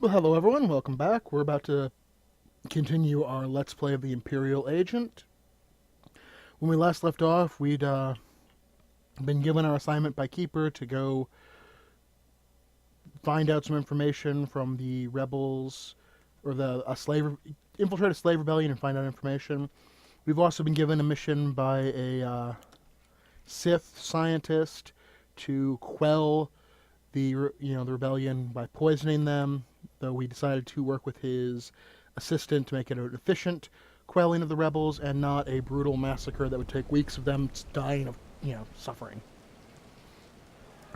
Well, hello everyone, welcome back. We're about to continue our Let's Play of the Imperial Agent. When we last left off, we'd been given our assignment by Keeper to go find out some information from the rebels, or infiltrate a slave rebellion and find out information. We've also been given a mission by a Sith scientist to quell the rebellion by poisoning them, though we decided to work with his assistant to make it an efficient quelling of the rebels and not a brutal massacre that would take weeks of them dying of, suffering.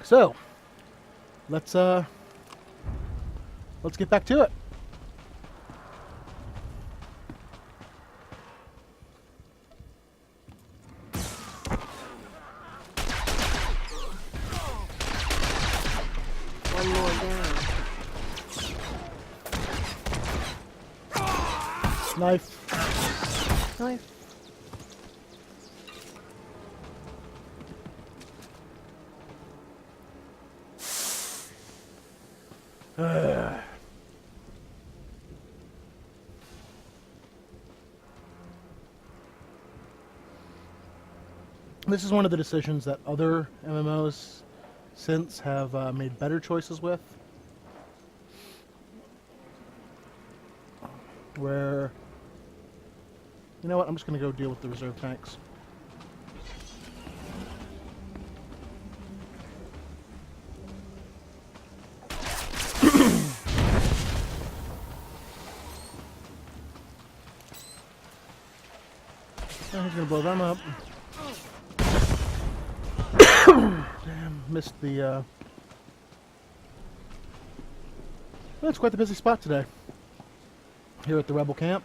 So, let's get back to it. One more down. Knife. Knife. This is one of the decisions that other MMOs since have made better choices with, where, you know what, I'm just going to go deal with the reserve tanks. Oh, he's going to blow them up. Damn, missed the, well, it's quite the busy spot today, here at the rebel camp.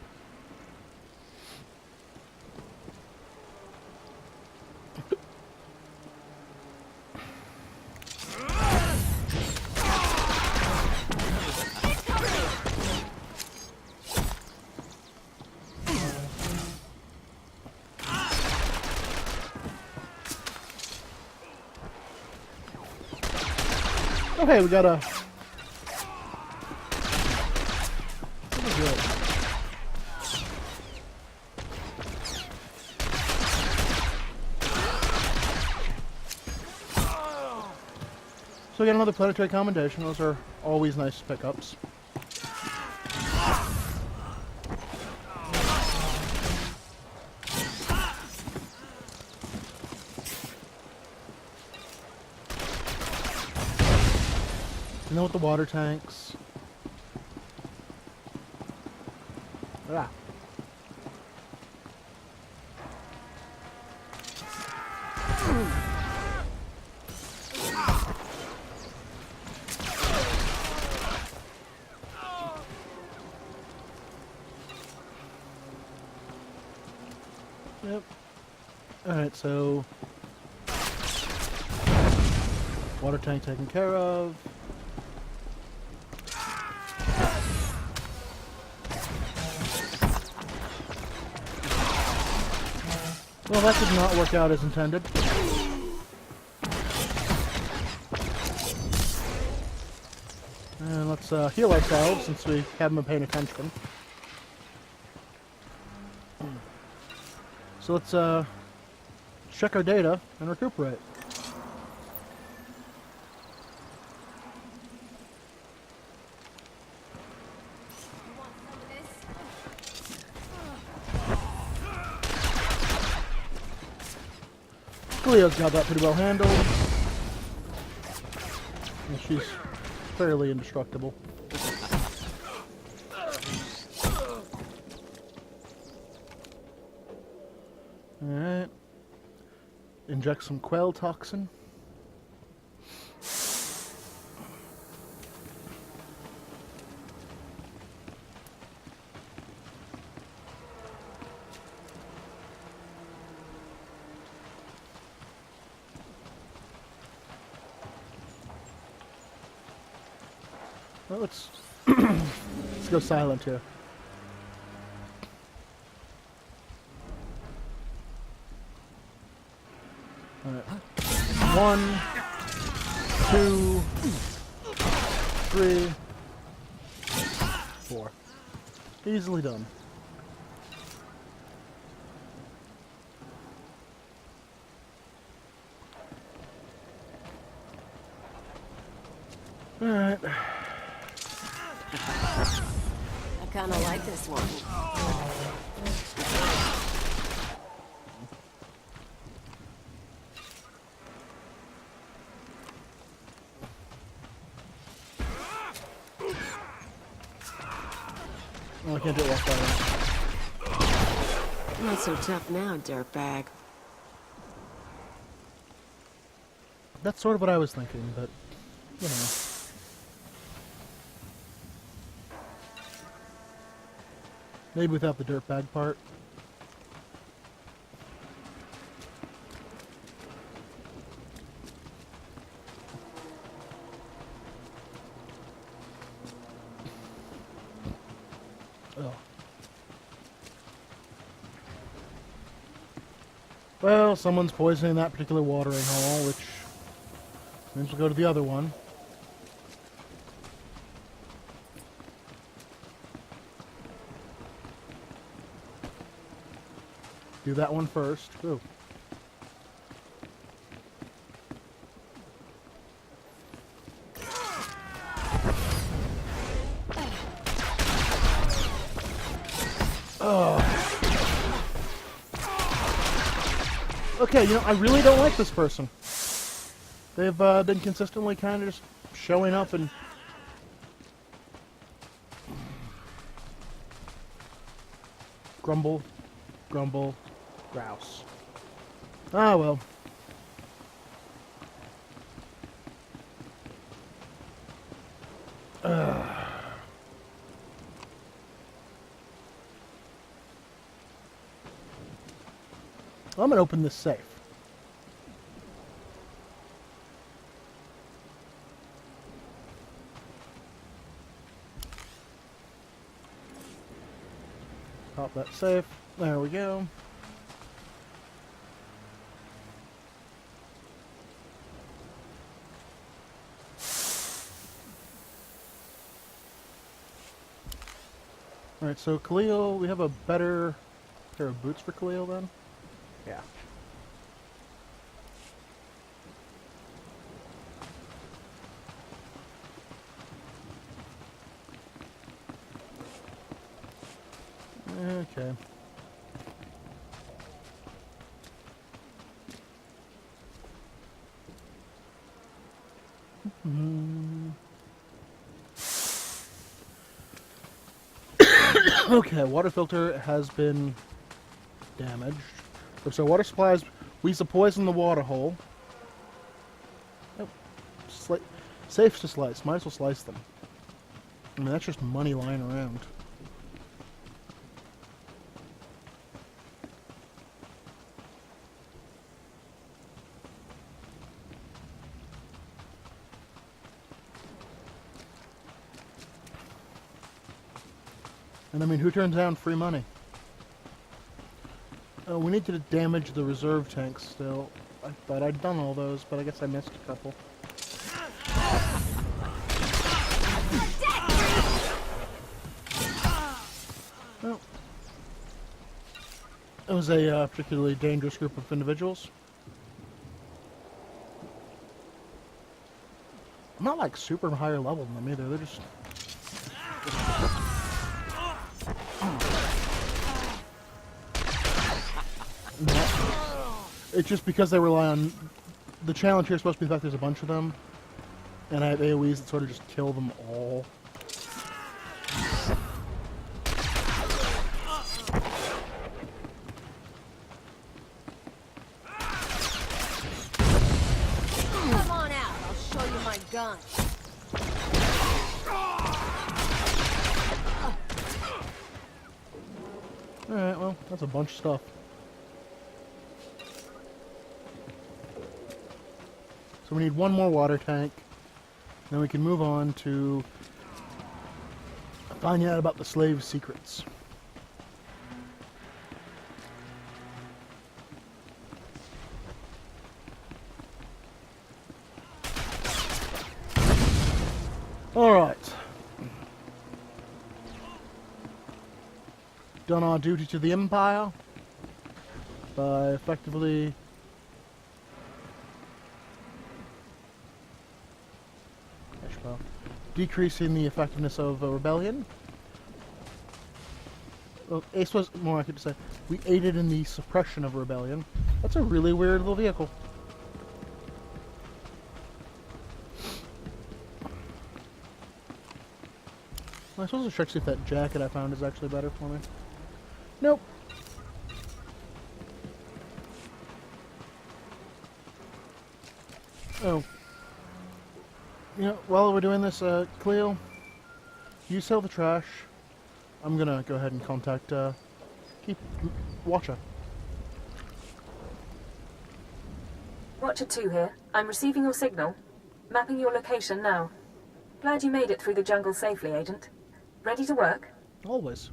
Okay, we got a... Good. So we got another planetary commendation. Those are always nice pickups. And then with the water tanks. Ah. Yep. Alright, so water tank taken care of. Well, that did not work out as intended. And let's heal ourselves since we haven't been paying attention. So let's check our data and recuperate. Cleo's got that pretty well handled. And she's fairly indestructible. Alright. Inject some quail toxin. Well, let's go silent here. All right. 1, 2, 3, 4. Easily done. Alright. I kinda like this one. Oh, I can't do it while fighting. Not so tough now, dirtbag. That's sort of what I was thinking, but, you know. Maybe without the dirtbag part. Oh. Well, someone's poisoning that particular watering hole, which means we'll go to the other one. Do that one first. Ooh. Okay, you know, I really don't like this person. They've been consistently kind of just showing up and... grumble, grumble, grouse. Ah, well. I'm gonna open this safe. Pop that safe. There we go. Alright, so Khalil, we have a better pair of boots for Khalil then? Yeah. Okay. Okay, water filter has been damaged. So water supplies, we used to poison the water hole. Oh, safe to slice. Might as well slice them. I mean, that's just money lying around. And I mean, who turns down free money? Oh, we need to damage the reserve tanks still. I thought I'd done all those, but I guess I missed a couple. Well, it was a particularly dangerous group of individuals. I'm not like super higher level than them either. They're just... It's just because they rely on... The challenge here is supposed to be the fact there's a bunch of them. And I have AoEs that sort of just kill them all. Come on out, I'll show you my gun. Alright, well, that's a bunch of stuff. So we need one more water tank. Then we can move on to finding out about the slave secrets. Alright. done our duty to the Empire by effectively decreasing the effectiveness of a rebellion. Well, Ace was more accurate to say we aided in the suppression of a rebellion. That's a really weird little vehicle. I suppose I'll check to see if that jacket I found is actually better for me. Nope. Oh. You know, while we're doing this, Cleo, you sell the trash. I'm gonna go ahead and contact, Watcher. Watcher 2 here. I'm receiving your signal. Mapping your location now. Glad you made it through the jungle safely, Agent. Ready to work? Always.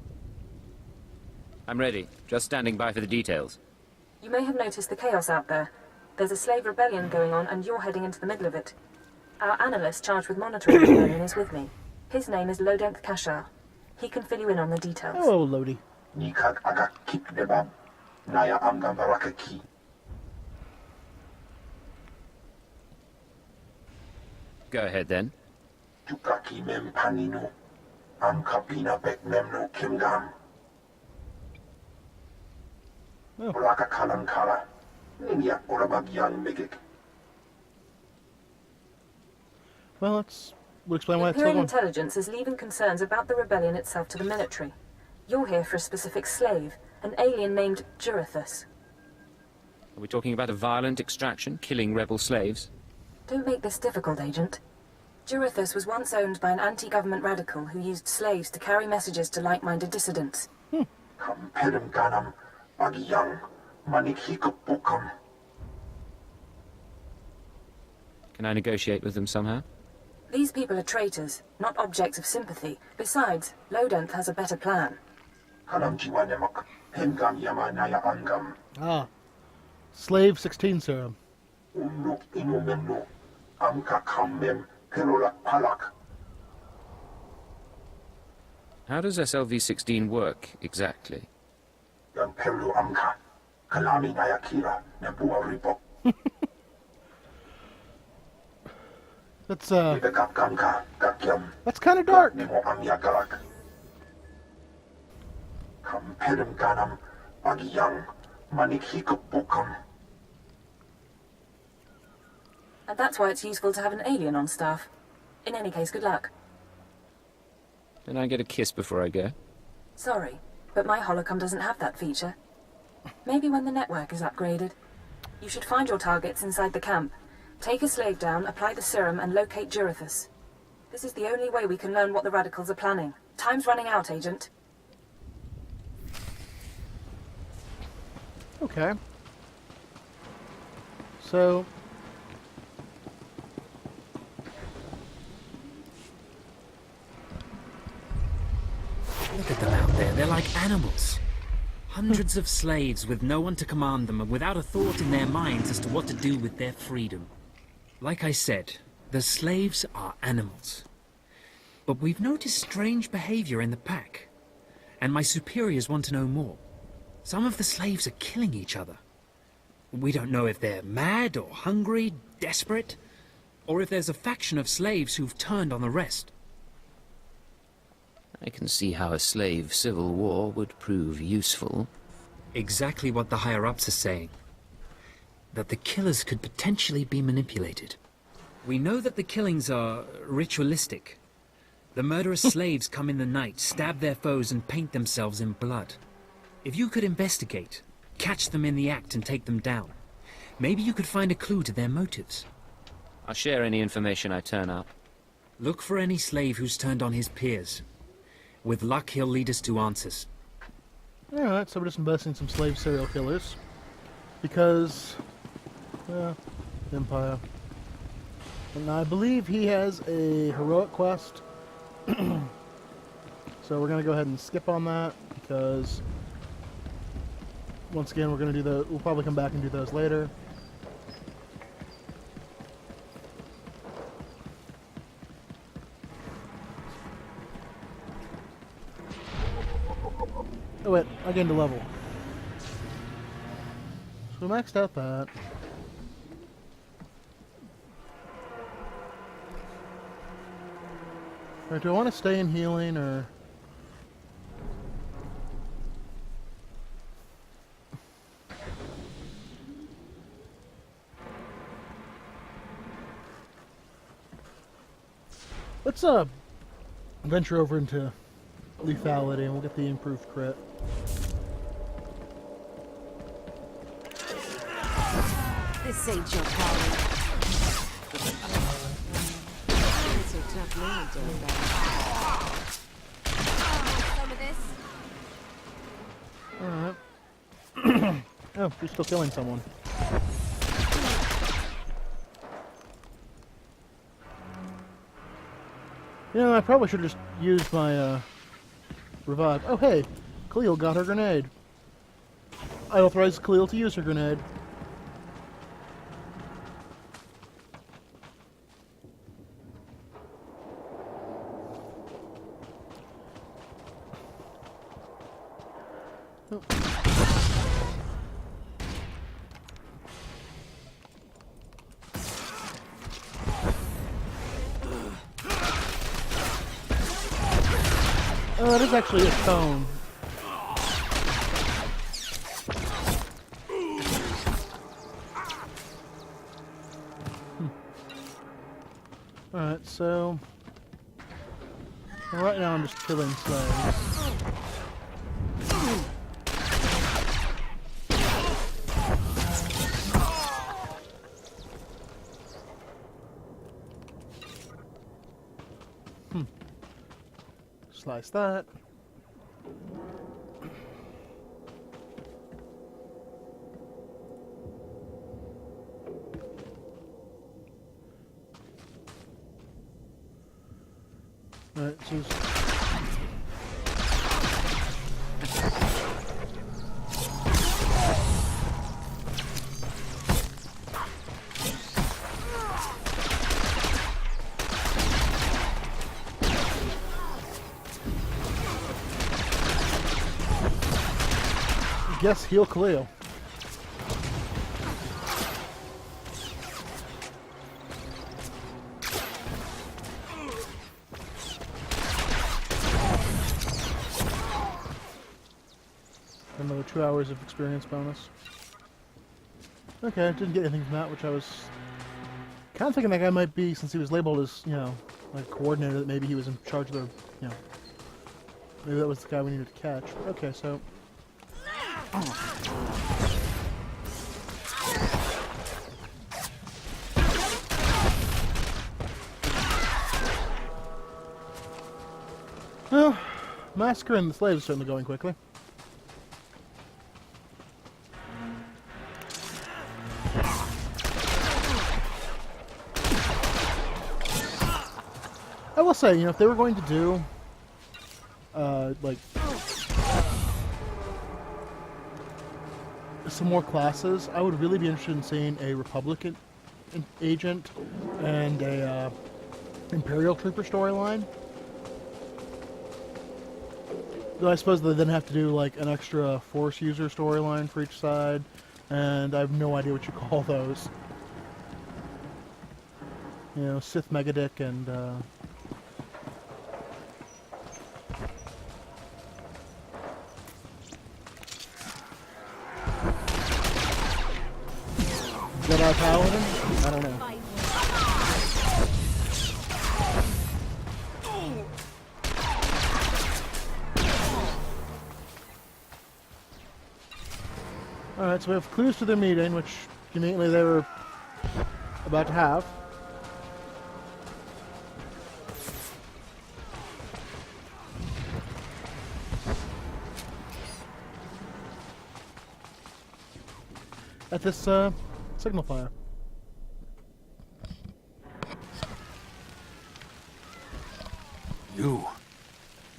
I'm ready. Just standing by for the details. You may have noticed the chaos out there. There's a slave rebellion going on and you're heading into the middle of it. Our analyst charged with monitoring the rebellion is with me. His name is Dromund Kaas. He can fill you in on the details. Hello, Lodi. Go ahead then. Well, we'll explain why it's Imperial still going. intelligence is leaving concerns about the rebellion itself to the military. You're here for a specific slave, an alien named Jurithus. Are we talking about a violent extraction, killing rebel slaves? Don't make this difficult, Agent. Jurithus was once owned by an anti-government radical who used slaves to carry messages to like-minded dissidents. Can I negotiate with them somehow? These people are traitors, not objects of sympathy. Besides, Lodenth has a better plan. Ah. Slave 16 serum. How does SLV-16 work, exactly? That's kind of dark. And that's why it's useful to have an alien on staff. In any case, good luck. Can I get a kiss before I go? Sorry, but my holocom doesn't have that feature. Maybe when the network is upgraded. You should find your targets inside the camp. Take a slave down, apply the serum, and locate Jurithus. This is the only way we can learn what the radicals are planning. Time's running out, Agent. Okay. So... Look at them out there, they're like animals. Hundreds of slaves with no one to command them and without a thought in their minds as to what to do with their freedom. Like I said, the slaves are animals. But we've noticed strange behavior in the pack. And my superiors want to know more. Some of the slaves are killing each other. We don't know if they're mad or hungry, desperate, or if there's a faction of slaves who've turned on the rest. I can see how a slave civil war would prove useful. Exactly what the higher-ups are saying. That the killers could potentially be manipulated. We know that the killings are ritualistic. The murderous slaves come in the night, stab their foes and paint themselves in blood. If you could investigate, catch them in the act and take them down, maybe you could find a clue to their motives. I'll share any information I turn up. Look for any slave who's turned on his peers. With luck, he'll lead us to answers. Alright, so we're just investing in some slave serial killers. Because... Empire. And I believe he has a heroic quest. So we're going to go ahead and skip on that, because... Once again, we're going to do we'll probably come back and do those later. Oh wait, I gained a level. So we maxed out that. Alright, do I want to stay in healing or... Let's venture over into lethality and we'll get the improved crit. This ain't your problem. It's a tough man, dirtbag. Some of this? Alright. Oh, you're still killing someone. You know, I probably should have just used my revive. Oh hey, Khalil got her grenade. I authorized Khalil to use her grenade. Oh. Oh, that is actually a cone. Alright, so... well, right now I'm just killing slaves. Slice that. Alright, so guess heal Khalil. Another 2 hours of experience bonus. Okay, I didn't get anything from that, which I was kind of thinking that guy might be, since he was labeled as, you know, like coordinator, that maybe he was in charge of the, you know, maybe that was the guy we needed to catch. Okay, so... well, massacring the slaves is certainly going quickly. I will say, you know, if they were going to do, like, some more classes, I would really be interested in seeing a Republican agent and a Imperial trooper storyline. Though I suppose they then have to do like an extra Force user storyline for each side, and I have no idea what you call those. You know, Sith Megadick and Jedi Paladin? I don't know. Alright, so we have clues to their meeting, which conveniently they were about to have. At this signal fire.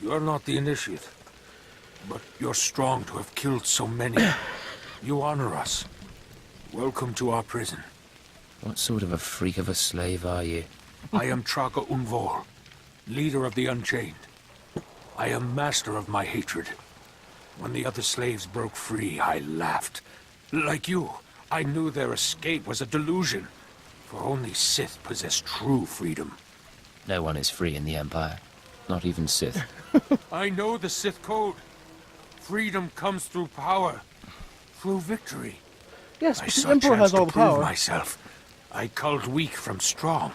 You're not the initiate, but you're strong to have killed so many. You honor us. Welcome to our prison. What sort of a freak of a slave are you? I am Traga Unvor, leader of the Unchained. I am master of my hatred. When the other slaves broke free, I laughed. Like you, I knew their escape was a delusion. For only Sith possess true freedom. No one is free in the Empire. Not even Sith. I know the Sith code. Freedom comes through power. Through victory. Yes, I but saw the Emperor chance has to all the prove power. myself. I culled weak from strong.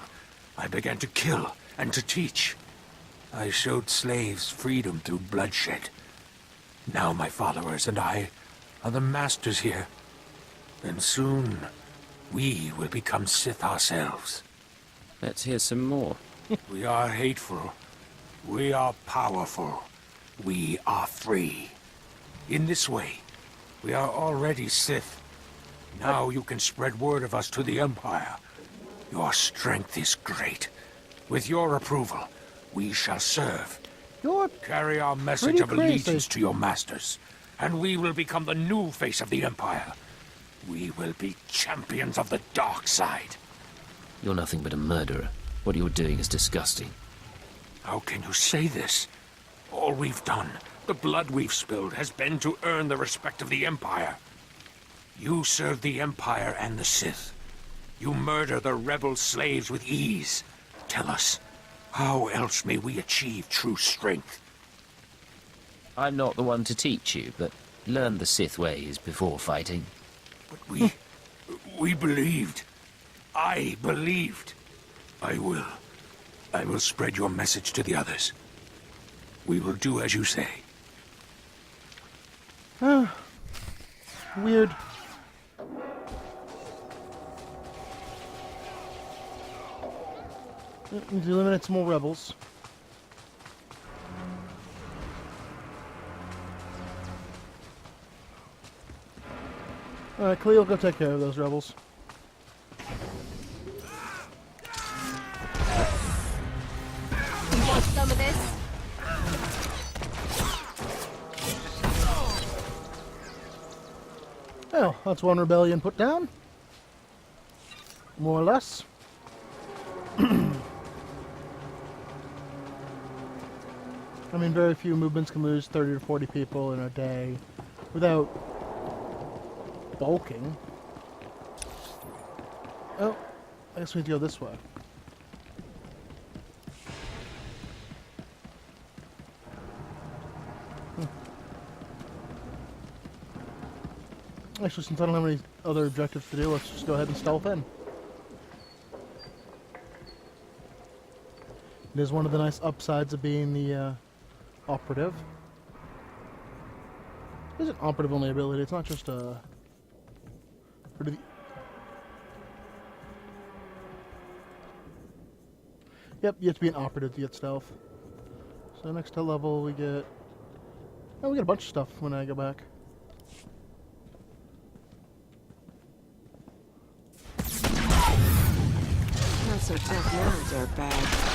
I began to kill and to teach. I showed slaves freedom through bloodshed. Now my followers and I are the masters here. And soon, we will become Sith ourselves. Let's hear some more. We are hateful. We are powerful. We are free. In this way, we are already Sith. Now you can spread word of us to the Empire. Your strength is great. With your approval, we shall serve. You're Carry our message pretty of crazy. allegiance to your masters, and we will become the new face of the Empire. We will be champions of the dark side. You're nothing but a murderer. What you're doing is disgusting. How can you say this? All we've done, the blood we've spilled, has been to earn the respect of the Empire. You serve the Empire and the Sith. You murder the rebel slaves with ease. Tell us, how else may we achieve true strength? I'm not the one to teach you, but learn the Sith ways before fighting. But we believed. I believed. I will spread your message to the others. We will do as you say. weird. Need to eliminate some more rebels. Alright, Cleo, go take care of those rebels. Want some of this? Well, that's one rebellion put down. More or less. I mean, very few movements can lose 30 to 40 people in a day without bulking. Oh, I guess we need to go this way. Actually, since I don't have any other objectives to do, let's just go ahead and stealth in. It is one of the nice upsides of being the operative. It is an operative only ability, it's not just a... Yep, you have to be an operative to get stealth. So next to level we get... Oh, we get a bunch of stuff when I go back. Not so tough now, dirtbag.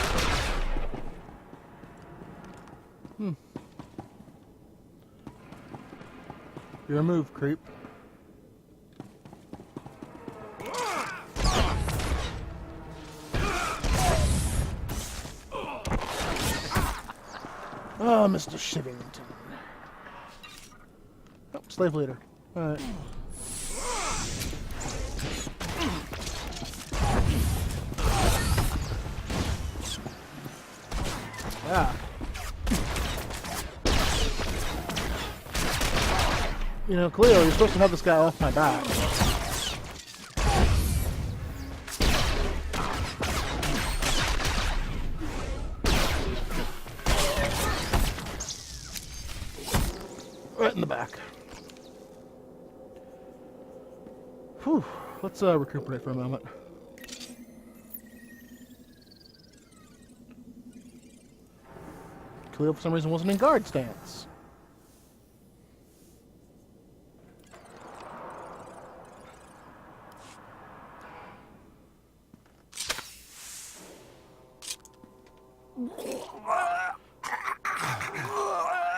Your move, creep. Oh, Mr. Shivington. Oh, slave leader. Alright. Yeah. You know, Cleo, you're supposed to have this guy off my back. Right in the back. Whew. Let's recuperate for a moment. Cleo, for some reason, wasn't in guard stance.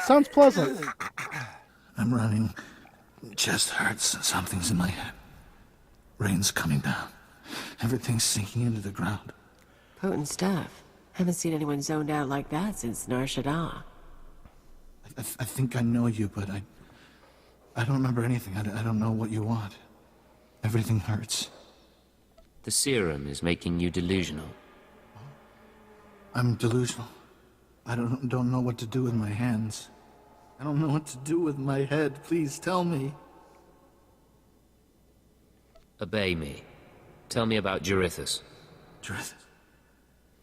Sounds pleasant. I'm running. Chest hurts. Something's in my head. Rain's coming down. Everything's sinking into the ground. Potent stuff. Haven't seen anyone zoned out like that since Nar Shaddaa. I think I know you, but I don't remember anything. I don't know what you want. Everything hurts. The serum is making you delusional. I'm delusional. I don't know what to do with my hands. I don't know what to do with my head. Please tell me. Obey me. Tell me about Jurithus.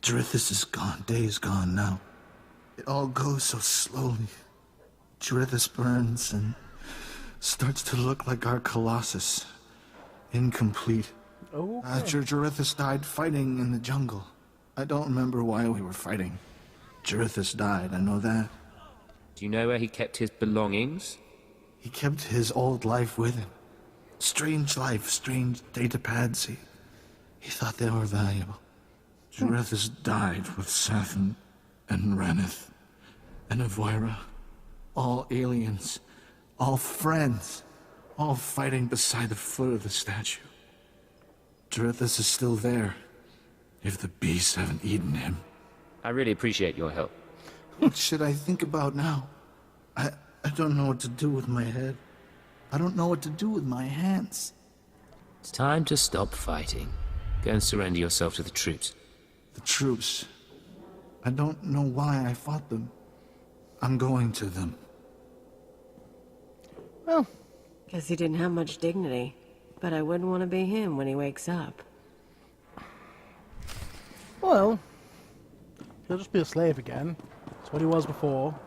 Jurithus is gone. Days gone now. It all goes so slowly. Jurithus burns and starts to look like our Colossus. Incomplete. Oh. Jurithus died fighting in the jungle. I don't remember why we were fighting. Jurithus died, I know that. Do you know where he kept his belongings? He kept his old life with him. Strange life, strange data pads. He thought they were valuable. Jurithus died with Seth and Ranith and Avoira. All aliens. All friends. All fighting beside the foot of the statue. Jurithus is still there. If the beasts haven't eaten him. I really appreciate your help. What should I think about now? I don't know what to do with my head. I don't know what to do with my hands. It's time to stop fighting. Go and surrender yourself to the troops. The troops. I don't know why I fought them. I'm going to them. Well, Guess he didn't have much dignity. But I wouldn't want to be him when he wakes up. well, he'll just be a slave again. That's what he was before.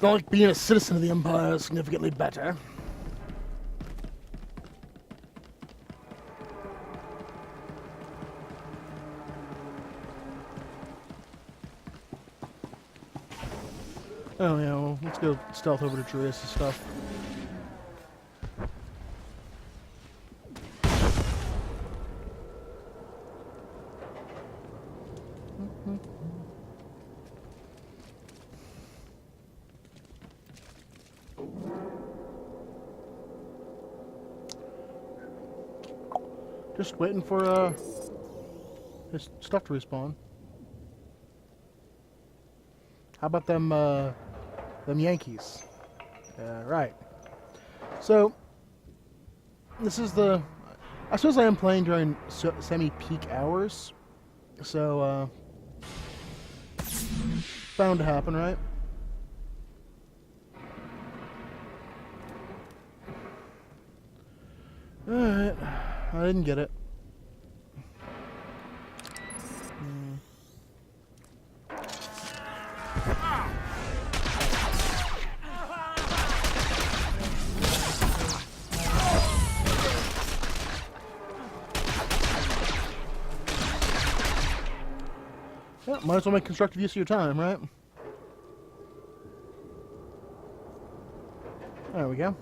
Not like being a citizen of the Empire is significantly better. Oh yeah, well, let's go stealth over to Julius' stuff. Just waiting for his stuff to respawn. How about them Yankees? Right. So this is the. I suppose I am playing during semi-peak hours, so bound to happen, right? All right. I didn't get it. Yeah, might as well make constructive use of your time, right? There we go.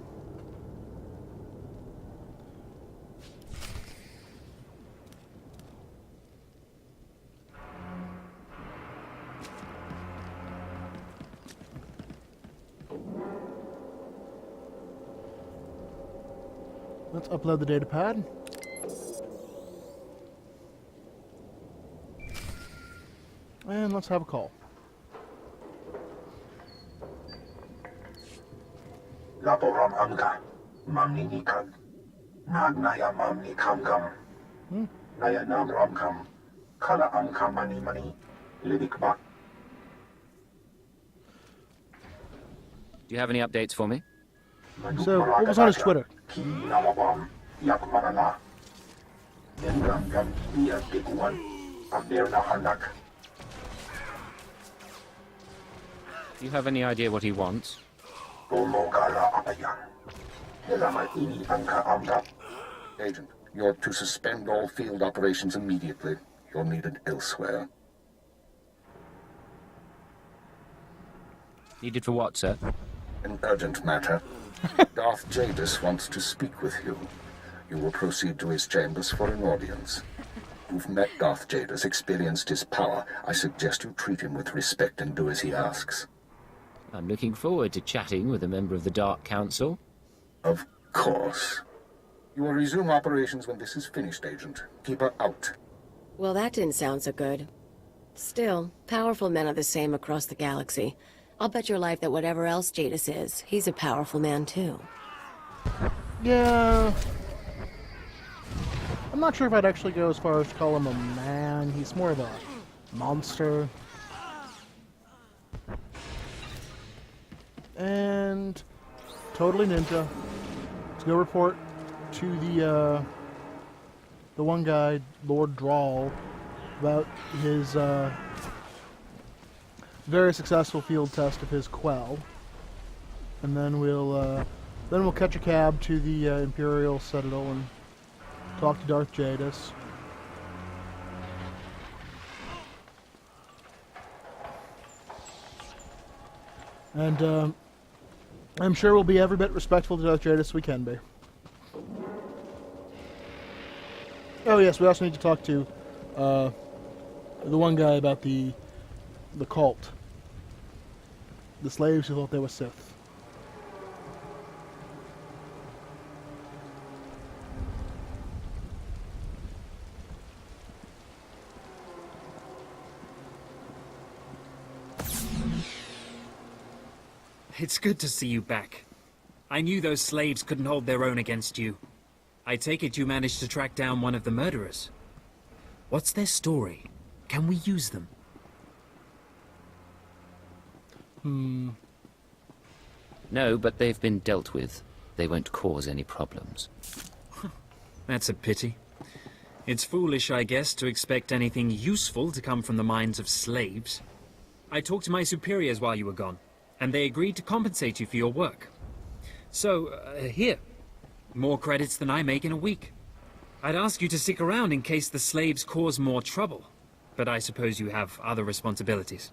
Let's upload the data pad. And let's have a call. Laporam amka, mamni nikam, nagnaya mamni kamkam, naya nam ramkam, kala amkam mani, lidikbak. Do you have any updates for me? So, what was on his Twitter? Ki namabam, yak manala. Yengram gam iya tikuan, abder na hanak. Do you have any idea what he wants? Tomogala apayan. Nilama ini angka amka. Agent, you're to suspend all field operations immediately. You're needed elsewhere. Needed for what, sir? An urgent matter. Darth Jadis wants to speak with you. You will proceed to his chambers for an audience. You've met Darth Jadis, experienced his power. I suggest you treat him with respect and do as he asks. I'm looking forward to chatting with a member of the Dark Council. Of course. You will resume operations when this is finished, Agent. Keep her out. Well, that didn't sound so good. Still, powerful men are the same across the galaxy. I'll bet your life that whatever else Jadis is, he's a powerful man too. Yeah. I'm not sure if I'd actually go as far as to call him a man. He's more of a monster. And totally ninja. Let's go report to the one guy, Lord Drawl, about his very successful field test of his quell, and then we'll catch a cab to the Imperial Citadel and talk to Darth Jadis. And I'm sure we'll be every bit respectful to Darth Jadis as we can be. Oh yes, we also need to talk to the one guy about the cult. The slaves who thought they were Sith. It's good to see you back. I knew those slaves couldn't hold their own against you. I take it you managed to track down one of the murderers. What's their story? Can we use them? No, but they've been dealt with. They won't cause any problems. That's a pity. It's foolish, I guess, to expect anything useful to come from the minds of slaves. I talked to my superiors while you were gone, and they agreed to compensate you for your work. So, here. More credits than I make in a week. I'd ask you to stick around in case the slaves cause more trouble, but I suppose you have other responsibilities.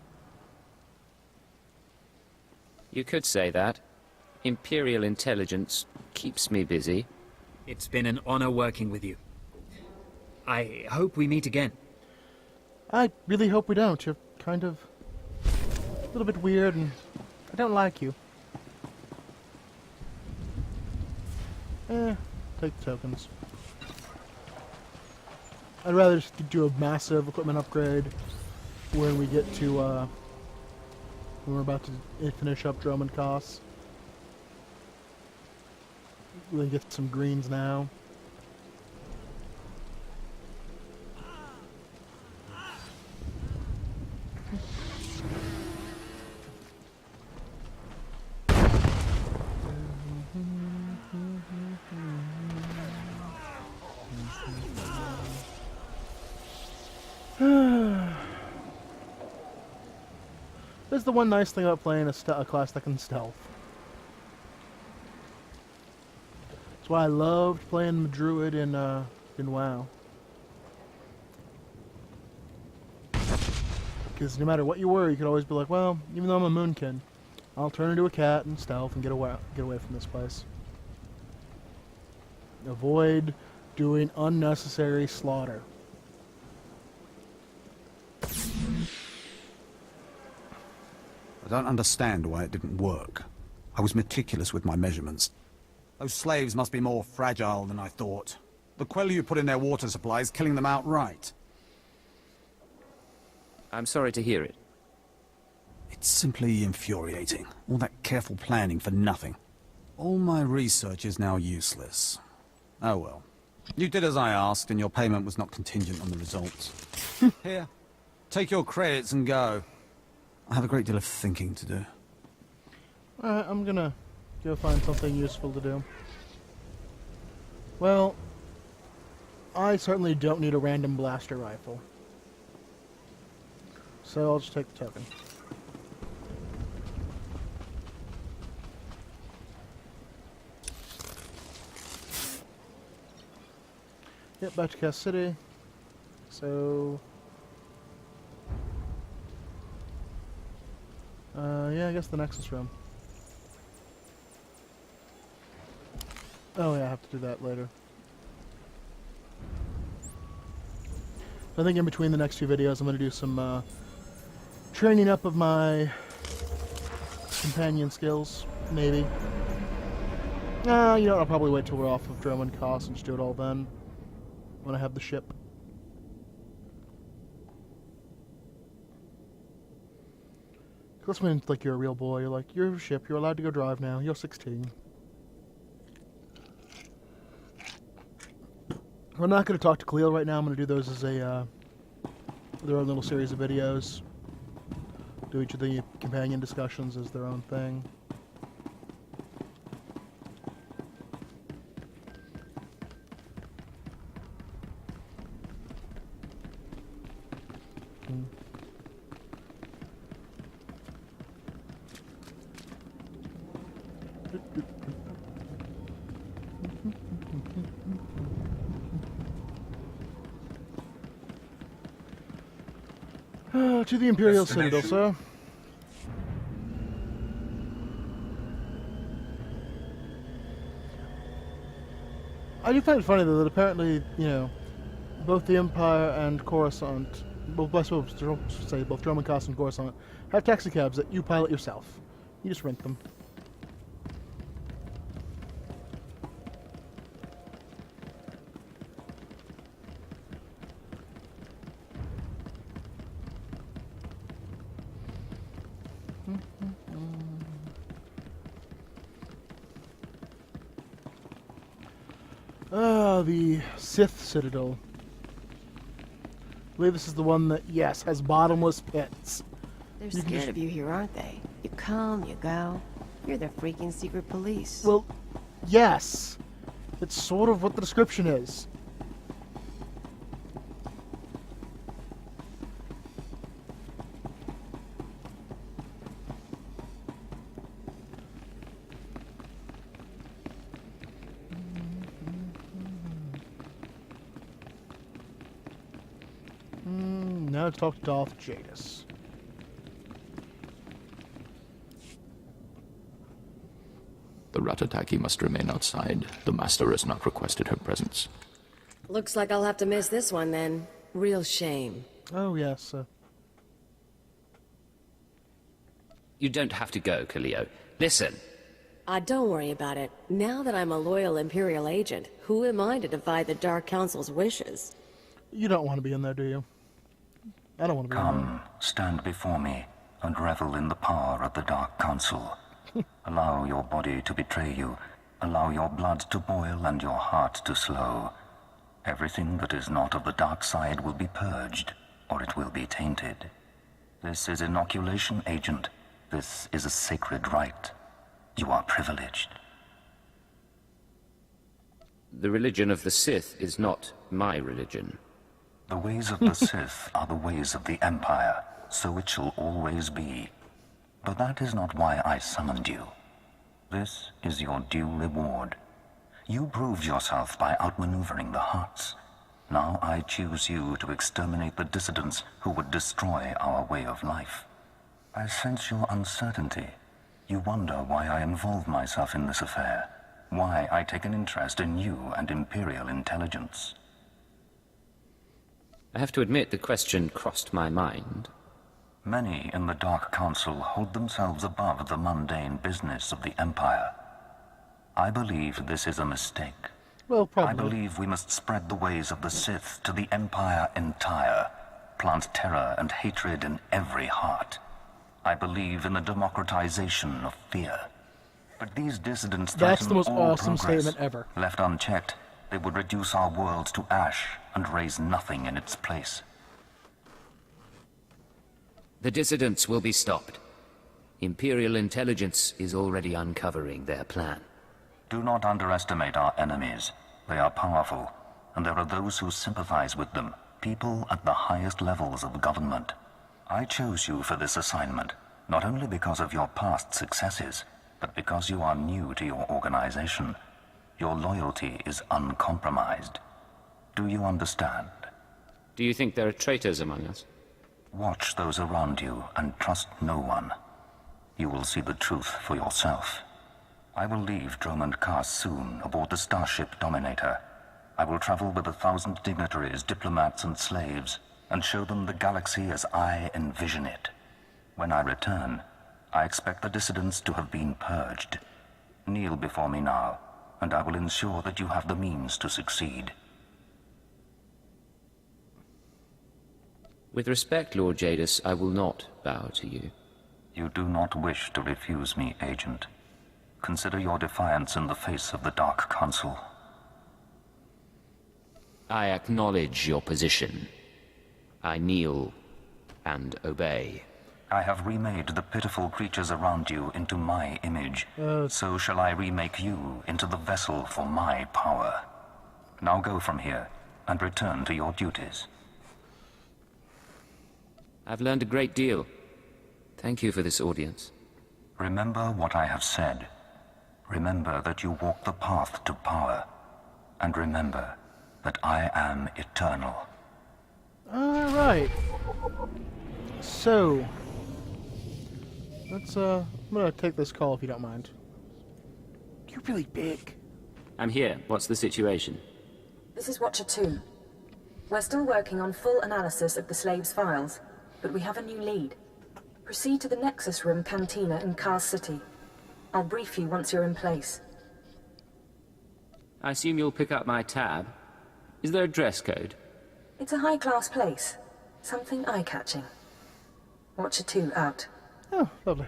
You could say that. Imperial intelligence keeps me busy. It's been an honor working with you. I hope we meet again. I really hope we don't. You're kind of a little bit weird, and I don't like you. Take the tokens. I'd rather just do a massive equipment upgrade when we get to, when we're about to finish up Dromund Kaas. Really get some greens now. There's the one nice thing about playing a class that can stealth. That's why I loved playing the Druid in WoW. Because no matter what you were, you could always be like, well, even though I'm a Moonkin, I'll turn into a cat and stealth and get away from this place. Avoid doing unnecessary slaughter. I don't understand why it didn't work. I was meticulous with my measurements. Those slaves must be more fragile than I thought. The quell you put in their water supply is killing them outright. I'm sorry to hear it. It's simply infuriating. All that careful planning for nothing. All my research is now useless. Oh well. You did as I asked, and your payment was not contingent on the results. Here, take your credits and go. I have a great deal of thinking to do. Alright, I'm gonna go find something useful to do. Well, I certainly don't need a random blaster rifle. So I'll just take the token. Yep, back to Kaas City. So... yeah, I guess the Nexus room. Oh yeah, I have to do that later. So I think in between the next few videos I'm going to do some training up of my companion skills, maybe. You know, I'll probably wait till we're off of Dromund Kaas and just do it all then, when I have the ship. This means like you're a real boy. You're like, you're a ship. You're allowed to go drive now. You're 16. We're not going to talk to Khalil right now. I'm going to do those as a their own little series of videos. Do each of the companion discussions as their own thing. To the Imperial Citadel, sir. I do find it funny, though, that apparently, you know, both the Empire and Coruscant, both Dromund Kaas and Coruscant, have taxicabs that you pilot yourself. You just rent them. The Sith Citadel. I believe this is the one that, yes, has bottomless pits. They're scared of you here, aren't they? You come, you go. You're the freaking secret police. Well, yes. It's sort of what the description is. Now let's talk to Darth Jadis. The Ratataki must remain outside. The Master has not requested her presence. Looks like I'll have to miss this one then. Real shame. Oh, yes. You don't have to go, Khalil. Listen. Don't worry about it. Now that I'm a loyal Imperial agent, who am I to defy the Dark Council's wishes? You don't want to be in there, do you? I don't want to be in there. Come, stand before me, and revel in the power of the Dark Council. Allow your body to betray you. Allow your blood to boil and your heart to slow. Everything that is not of the dark side will be purged, or it will be tainted. This is inoculation, Agent. This is a sacred rite. You are privileged. The religion of the Sith is not my religion. The ways of the Sith are the ways of the Empire, so it shall always be. But that is not why I summoned you. This is your due reward. You proved yourself by outmaneuvering the Huts. Now I choose you to exterminate the dissidents who would destroy our way of life. I sense your uncertainty. You wonder why I involve myself in this affair, why I take an interest in you and Imperial intelligence. I have to admit the question crossed my mind. Many in the Dark Council hold themselves above the mundane business of the Empire. I believe this is a mistake. Well, probably. I believe we must spread the ways of the Sith to the Empire entire, plant terror and hatred in every heart. I believe in the democratization of fear. But these dissidents That's the most threaten all awesome progress. statement ever. Left unchecked, they would reduce our world to ash and raise nothing in its place. The dissidents will be stopped. Imperial intelligence is already uncovering their plan. Do not underestimate our enemies. They are powerful, and there are those who sympathize with them, people at the highest levels of government. I chose you for this assignment, not only because of your past successes, but because you are new to your organization. Your loyalty is uncompromised. Do you understand? Do you think there are traitors among us? Watch those around you and trust no one. You will see the truth for yourself. I will leave Dromund Kaas soon aboard the starship Dominator. I will travel with 1,000 dignitaries, diplomats, and slaves, and show them the galaxy as I envision it. When I return, I expect the dissidents to have been purged. Kneel before me now, and I will ensure that you have the means to succeed. With respect, Lord Jadis, I will not bow to you. You do not wish to refuse me, Agent. Consider your defiance in the face of the Dark Council. I acknowledge your position. I kneel and obey. I have remade the pitiful creatures around you into my image. So shall I remake you into the vessel for my power. Now go from here and return to your duties. I've learned a great deal. Thank you for this audience. Remember what I have said. Remember that you walk the path to power. And remember that I am eternal. Alright. So, let's, I'm gonna take this call if you don't mind. You're really big. I'm here. What's the situation? This is Watcher 2. We're still working on full analysis of the slaves' files, but we have a new lead. Proceed to the Nexus Room Cantina in Kaas City. I'll brief you once you're in place. I assume you'll pick up my tab. Is there a dress code? It's a high-class place. Something eye-catching. Watcher 2 out. Oh, lovely.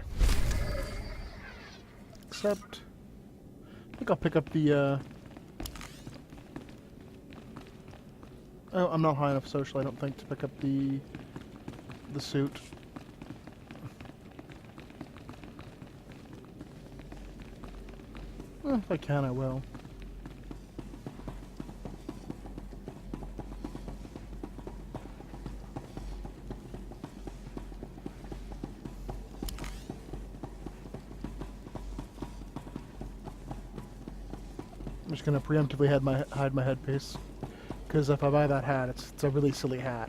Except, I think I'll pick up the, Oh, I'm not high enough social, I don't think, to pick up the suit. Well, if I can, I will. I'm just gonna preemptively hide my headpiece, because if I buy that hat, it's a really silly hat.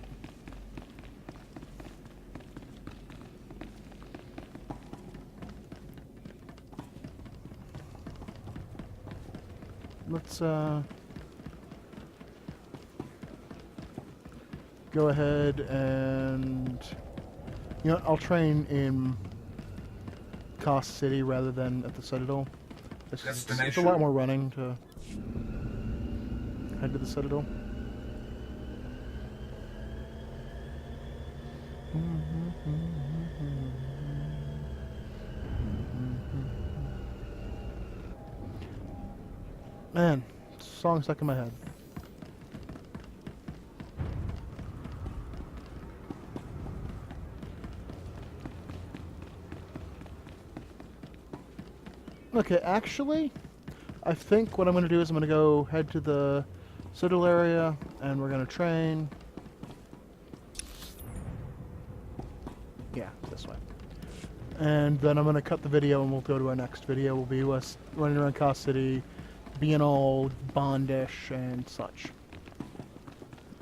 Let's go ahead and, you know, I'll train in Kaas City rather than at the Citadel. It's a lot more running to head to the Citadel. Man, song stuck in my head. Okay, actually, I think what I'm going to do is I'm going to go head to the Citadel area, and we're going to train. Yeah, this way. And then I'm going to cut the video, and we'll go to our next video. We'll be us running around Kaas City, being all Bondish and such.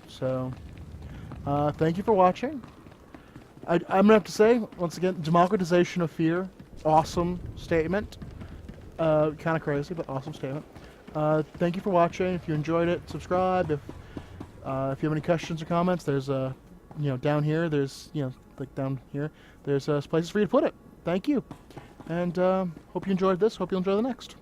So, thank you for watching. I'm going to have to say, once again, democratization of fear. Awesome statement. Kind of crazy, but awesome statement. Thank you for watching. If you enjoyed it, subscribe. If you have any questions or comments, there's you know, down here, there's, you know, like down here, there's places for you to put it. Thank you. And hope you enjoyed this. Hope you'll enjoy the next.